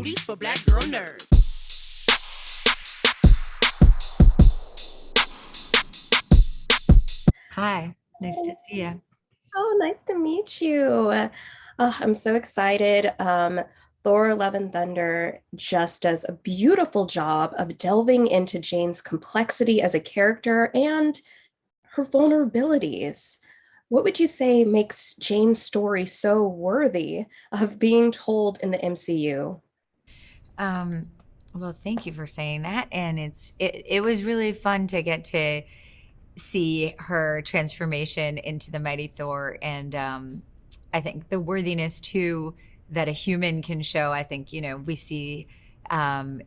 booties for black girl nerds. Hi, nice to see you. Oh, nice to meet you. I'm so excited. Thor Love and Thunder just does a beautiful job of delving into Jane's complexity as a character and her vulnerabilities. What would you say makes Jane's story so worthy of being told in the MCU? Um, well, thank you for saying that. And it was really fun to get to see her transformation into the mighty Thor, and I think the worthiness too that a human can show. I think we see, um,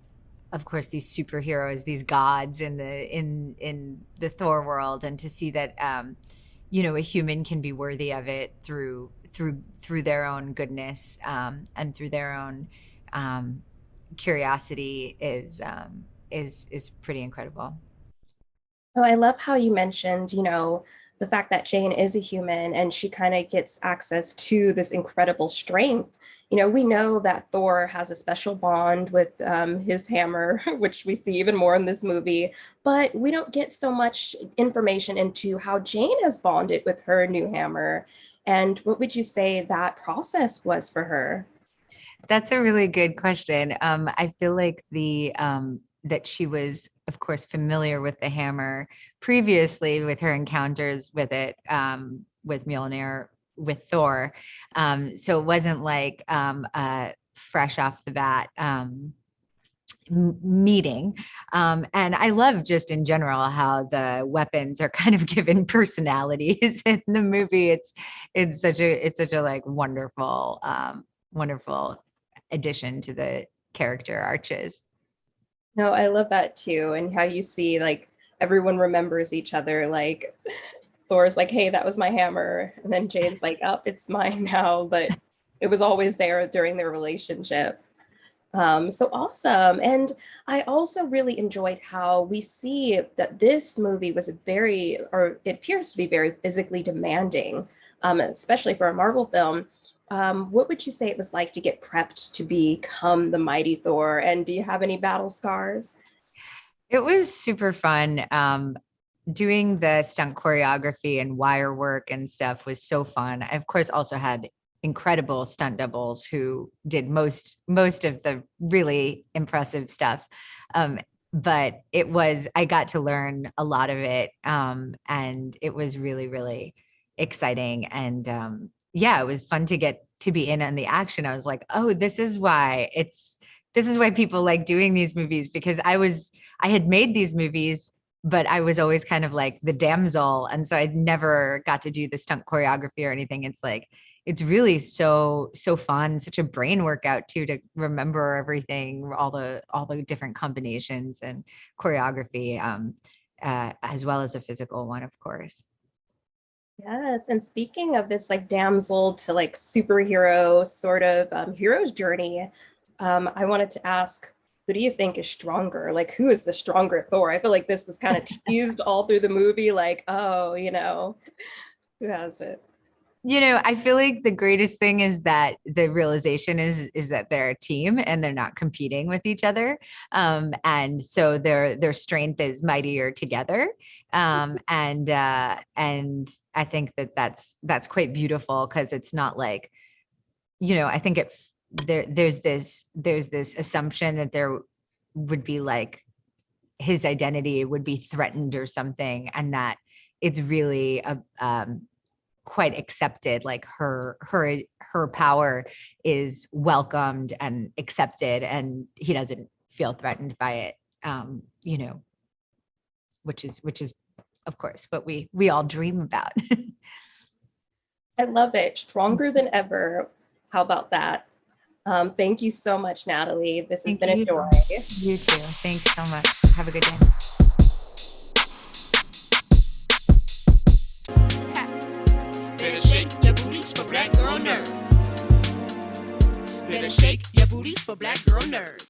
of course, these superheroes, these gods in the Thor world, and to see that a human can be worthy of it through their own goodness, and through their own um, curiosity is pretty incredible. Oh, I love how you mentioned, the fact that Jane is a human and she kind of gets access to this incredible strength. We know that Thor has a special bond with his hammer, which we see even more in this movie, but we don't get so much information into how Jane has bonded with her new hammer. And what would you say that process was for her? That's a really good question. I feel like the that she was, of course, familiar with the hammer previously with her encounters with it, with Mjolnir, with Thor. So it wasn't like fresh off the bat meeting. And I love just in general how the weapons are kind of given personalities in the movie. It's such a like wonderful addition to the character arches. No, I love that too. And how you see like everyone remembers each other. Like Thor's like, hey, that was my hammer. And then Jane's like, up, it's mine now. But it was always there during their relationship. So awesome. And I also really enjoyed how we see that this movie was or it appears to be very physically demanding, especially for a Marvel film. What would you say it was like to get prepped to become the mighty Thor? And do you have any battle scars? It was super fun. Doing the stunt choreography and wire work and stuff was so fun. I, of course, also had incredible stunt doubles who did most of the really impressive stuff. But I got to learn a lot of it, and it was really exciting. And yeah, it was fun to get to be in on the action. I was like, oh, this is why people like doing these movies, because I had made these movies, but I was always kind of like the damsel. And so I never got to do the stunt choreography or anything. It's like, it's really so fun, such a brain workout too, to remember everything, all the different combinations and choreography, as well as a physical one, of course. Yes, and speaking of this like damsel to like superhero sort of hero's journey, I wanted to ask, who do you think is stronger? Like, who is the stronger Thor? I feel like this was kind of teased all through the movie, like, oh, who has it? I feel like the greatest thing is that the realization is that they're a team and they're not competing with each other. And so their strength is mightier together. And I think that's quite beautiful, because it's not like, I think there's this assumption that there would be like his identity would be threatened or something, and that it's really quite accepted, like her power is welcomed and accepted, and he doesn't feel threatened by it, you know which is of course what we all dream about. I love it. Stronger than ever. How about that? Thank you so much, Natalie. This has Thank been a you. joy. You too. Thanks so much. Have a good day. Better shake your booties for black girl nerds. Better shake your booties for black girl nerds.